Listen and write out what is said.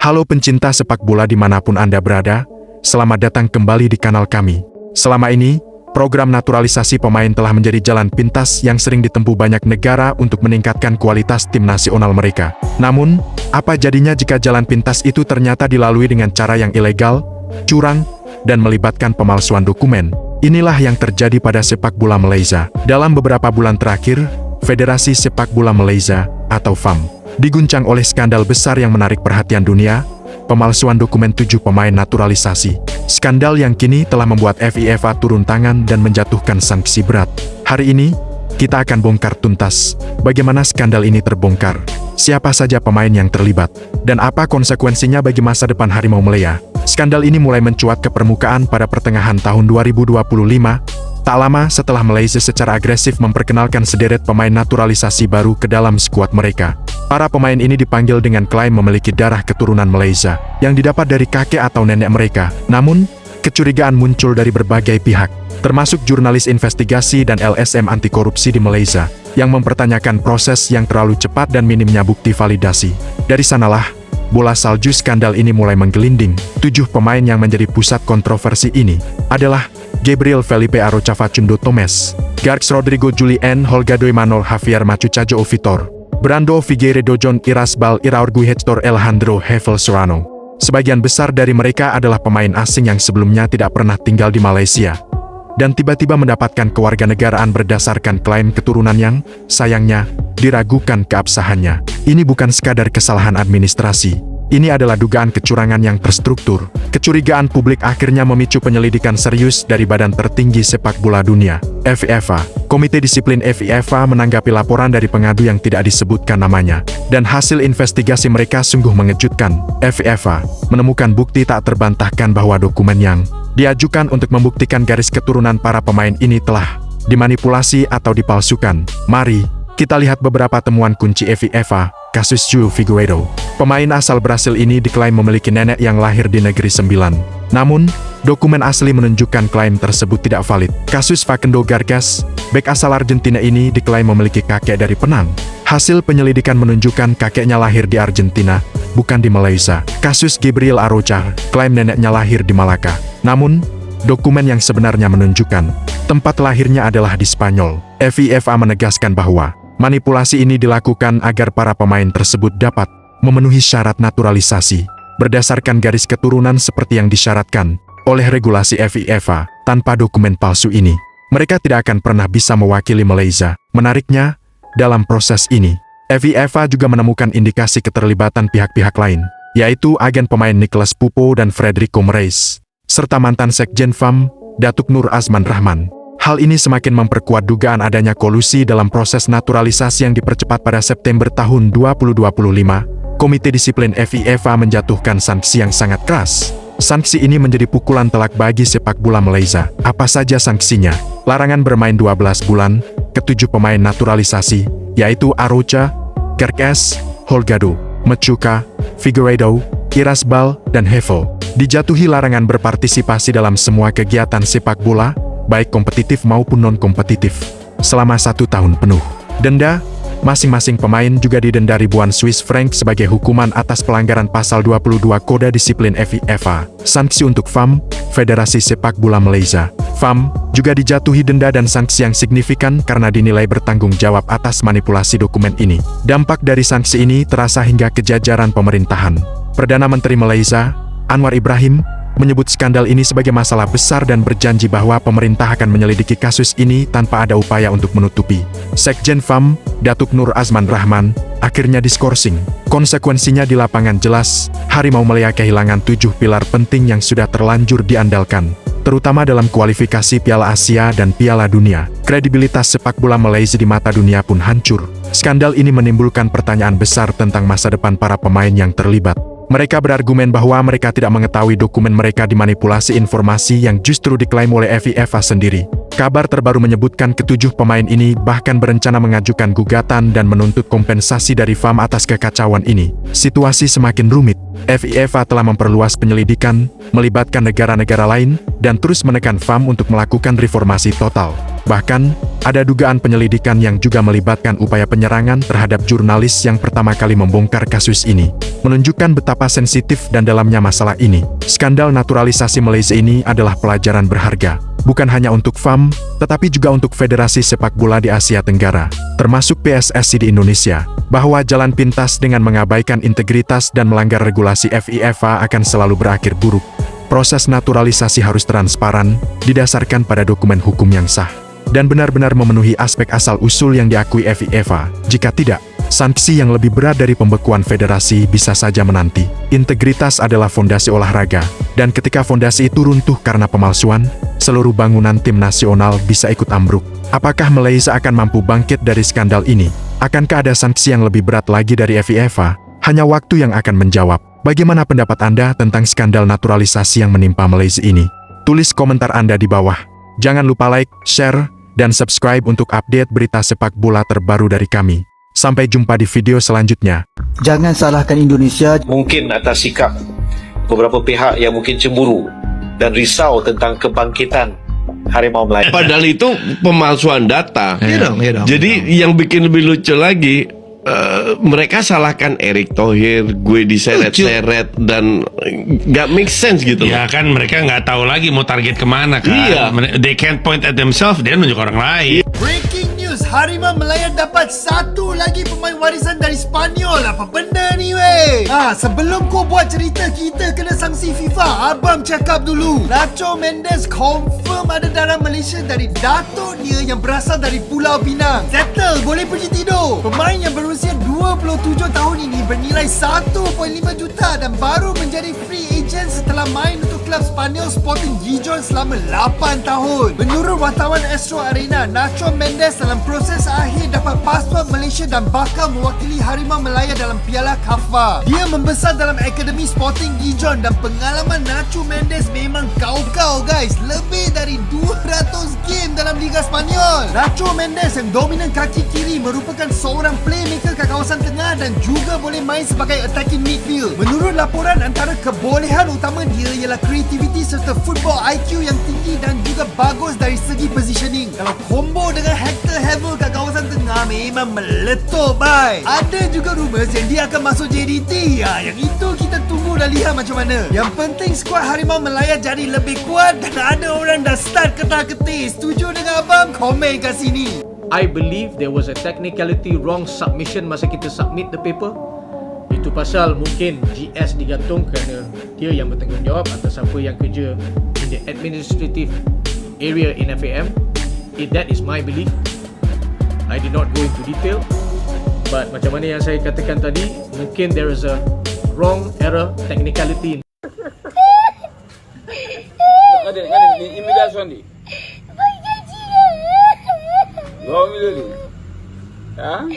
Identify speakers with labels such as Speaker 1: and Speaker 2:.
Speaker 1: Halo pencinta sepak bola dimanapun Anda berada, selamat datang kembali di kanal kami. Selama ini, program naturalisasi pemain telah menjadi jalan pintas yang sering ditempuh banyak negara untuk meningkatkan kualitas tim nasional mereka. Namun, apa jadinya jika jalan pintas itu ternyata dilalui dengan cara yang ilegal, curang, dan melibatkan pemalsuan dokumen? Inilah yang terjadi pada sepak bola Malaysia. Dalam beberapa bulan terakhir, Federasi Sepak Bola Malaysia, atau FAM, diguncang oleh skandal besar yang menarik perhatian dunia, pemalsuan dokumen 7 pemain naturalisasi. Skandal yang kini telah membuat FIFA turun tangan dan menjatuhkan sanksi berat. Hari ini, kita akan bongkar tuntas bagaimana skandal ini terbongkar, siapa saja pemain yang terlibat, dan apa konsekuensinya bagi masa depan Harimau Malaya. Skandal ini mulai mencuat ke permukaan pada pertengahan tahun 2025, tak lama setelah Malaysia secara agresif memperkenalkan sederet pemain naturalisasi baru ke dalam skuad mereka. Para pemain ini dipanggil dengan klaim memiliki darah keturunan Malaysia, yang didapat dari kakek atau nenek mereka. Namun, kecurigaan muncul dari berbagai pihak, termasuk jurnalis investigasi dan LSM anti korupsi di Malaysia, yang mempertanyakan proses yang terlalu cepat dan minimnya bukti validasi. Dari sanalah, bola salju skandal ini mulai menggelinding. 7 pemain yang menjadi pusat kontroversi ini adalah Gabriel Felipe Arocha Facundo Tomes, Garx Rodrigo Julien Holgado Imanol Javier Machucajo Vitor, Brando Figueiredo John Irasbal Iraurgui Hector Alejandro Hevel Serrano. Sebagian besar dari mereka adalah pemain asing yang sebelumnya tidak pernah tinggal di Malaysia, dan tiba-tiba mendapatkan kewarganegaraan berdasarkan klaim keturunan yang, sayangnya, diragukan keabsahannya. Ini bukan sekadar kesalahan administrasi. Ini adalah dugaan kecurangan yang terstruktur. Kecurigaan publik akhirnya memicu penyelidikan serius dari badan tertinggi sepak bola dunia, FIFA. Komite Disiplin FIFA menanggapi laporan dari pengadu yang tidak disebutkan namanya, dan hasil investigasi mereka sungguh mengejutkan. FIFA menemukan bukti tak terbantahkan bahwa dokumen yang diajukan untuk membuktikan garis keturunan para pemain ini telah dimanipulasi atau dipalsukan. Mari kita lihat beberapa temuan kunci FIFA. Kasus João Figueiredo. Pemain asal Brasil ini diklaim memiliki nenek yang lahir di negeri Sembilan. Namun, dokumen asli menunjukkan klaim tersebut tidak valid. Kasus Facundo Gargas, bek asal Argentina ini diklaim memiliki kakek dari Penang. Hasil penyelidikan menunjukkan kakeknya lahir di Argentina, bukan di Malaysia. Kasus Gabriel Arocha, klaim neneknya lahir di Malaka. Namun, dokumen yang sebenarnya menunjukkan tempat lahirnya adalah di Spanyol. FIFA menegaskan bahwa manipulasi ini dilakukan agar para pemain tersebut dapat memenuhi syarat naturalisasi berdasarkan garis keturunan seperti yang disyaratkan oleh regulasi FIFA. Tanpa dokumen palsu ini, mereka tidak akan pernah bisa mewakili Malaysia. Menariknya, dalam proses ini, FIFA juga menemukan indikasi keterlibatan pihak-pihak lain, yaitu agen pemain Nicholas Pupo dan Frederico Moraes, serta mantan Sekjen FAM, Datuk Nur Azman Rahman. Hal ini semakin memperkuat dugaan adanya kolusi dalam proses naturalisasi yang dipercepat. Pada September tahun 2025, Komite Disiplin FIFA menjatuhkan sanksi yang sangat keras. Sanksi ini menjadi pukulan telak bagi sepak bola Malaysia. Apa saja sanksinya? Larangan bermain 12 bulan ke 7 pemain naturalisasi, yaitu Arocha, Gargas, Holgado, Machuca, Figueiredo, Irasbal, dan Hevel. Dijatuhi larangan berpartisipasi dalam semua kegiatan sepak bola, baik kompetitif maupun non-kompetitif, selama 1 tahun penuh. Denda, masing-masing pemain juga didenda ribuan Swiss franc sebagai hukuman atas pelanggaran pasal 22 Kode Disiplin FIFA. Sanksi untuk FAM, Federasi Sepak Bola Malaysia. FAM juga dijatuhi denda dan sanksi yang signifikan karena dinilai bertanggung jawab atas manipulasi dokumen ini. Dampak dari sanksi ini terasa hingga ke jajaran pemerintahan. Perdana Menteri Malaysia, Anwar Ibrahim, menyebut skandal ini sebagai masalah besar dan berjanji bahwa pemerintah akan menyelidiki kasus ini tanpa ada upaya untuk menutupi. Sekjen FAM, Datuk Nur Azman Rahman, akhirnya diskorsing. Konsekuensinya di lapangan jelas, Harimau Malaya kehilangan 7 pilar penting yang sudah terlanjur diandalkan, terutama dalam kualifikasi Piala Asia dan Piala Dunia. Kredibilitas sepak bola Malaysia di mata dunia pun hancur. Skandal ini menimbulkan pertanyaan besar tentang masa depan para pemain yang terlibat. Mereka berargumen bahwa mereka tidak mengetahui dokumen mereka dimanipulasi informasi yang justru diklaim oleh FIFA sendiri. Kabar terbaru menyebutkan ke-7 pemain ini bahkan berencana mengajukan gugatan dan menuntut kompensasi dari FAM atas kekacauan ini. Situasi semakin rumit. FIFA telah memperluas penyelidikan, melibatkan negara-negara lain, dan terus menekan FAM untuk melakukan reformasi total. Bahkan, ada dugaan penyelidikan yang juga melibatkan upaya penyerangan terhadap jurnalis yang pertama kali membongkar kasus ini. Menunjukkan betapa sensitif dan dalamnya masalah ini. Skandal naturalisasi Malaysia ini adalah pelajaran berharga. Bukan hanya untuk FAM, tetapi juga untuk federasi sepak bola di Asia Tenggara, termasuk PSSI di Indonesia, bahwa jalan pintas dengan mengabaikan integritas dan melanggar regulasi FIFA akan selalu berakhir buruk. Proses naturalisasi harus transparan, didasarkan pada dokumen hukum yang sah, dan benar-benar memenuhi aspek asal-usul yang diakui FIFA. Jika tidak, sanksi yang lebih berat dari pembekuan federasi bisa saja menanti. Integritas adalah fondasi olahraga, dan ketika fondasi itu runtuh karena pemalsuan, seluruh bangunan tim nasional bisa ikut ambruk. Apakah Malaysia akan mampu bangkit dari skandal ini? Akankah ada sanksi yang lebih berat lagi dari FIFA? Hanya waktu yang akan menjawab. Bagaimana pendapat Anda tentang skandal naturalisasi yang menimpa Malaysia ini? Tulis komentar Anda di bawah. Jangan lupa like, share, dan subscribe untuk update berita sepak bola terbaru dari kami. Sampai jumpa di video selanjutnya.
Speaker 2: Jangan salahkan Indonesia.
Speaker 3: Mungkin atas sikap beberapa pihak yang mungkin cemburu dan risau tentang kebangkitan Harimau Melaya.
Speaker 4: Padahal itu pemalsuan data. Jadi yang bikin lebih lucu lagi, mereka salahkan Erick Thohir, gue diseret-seret dan nggak make sense gitu.
Speaker 5: Ya kan mereka nggak tahu lagi mau target kemana kan.
Speaker 4: Iya.
Speaker 5: They can't point at themselves, dia nunjuk orang lain.
Speaker 6: Breaking news, Harimau Melaya dapat satu lagi pemain warisan dari Spanyol. Apa benda ni weh? Sebelum kau buat cerita kita kena sanksi FIFA, abang cakap dulu. Nacho Mendes confirm ada darah Malaysia dari datuk dia yang berasal dari Pulau Pinang. Settle, boleh pergi tidur. Pemain yang berusia 27 tahun ini bernilai 1.5 juta dan baru menjadi free agent setelah main untuk klub Spanyol Sporting Gijon selama 8 tahun. Menurut wartawan Astro Arena, Nacho Mendes dalam proses akhir dapat pasport Malaysia dan bakal mewakili Harimau Melaya dalam Piala KAFA. Dia membesar dalam Akademi Sporting Gijon dan pengalaman Nacho Mendes memang kau-kau guys. Lebih dari 200 game dalam Liga Spanyol. Nacho Mendes yang dominan kaki kiri merupakan seorang playmaker ke kawasan tengah dan juga boleh main sebagai attacking midfield. Menurut laporan, antara kebolehan utama dia ialah kreativiti serta football IQ yang tinggi dan juga bagus dari segi positioning. Kalau combo dengan Hector Havel kat kawasan tengah memang meletup bye. Ada juga rumours yang dia akan masuk JDT. Yang itu kita tunggu dan lihat macam mana. Yang penting skuad Harimau Melaya jadi lebih kuat dan ada orang dah start ketar-ketir. Setuju dengan abang? Komen kat sini.
Speaker 7: I believe there was a technicality wrong submission masa kita submit the paper. Itu pasal mungkin GS digantung kerana dia yang bertanggungjawab atas apa yang kerja in the administrative area in FAM. That is my belief. I did not go into detail. But macam mana yang saya katakan tadi, mungkin there is a wrong error technicality.
Speaker 8: Ada imigrasi ni. Berapa gaji dia? 2 milion ni. Ha?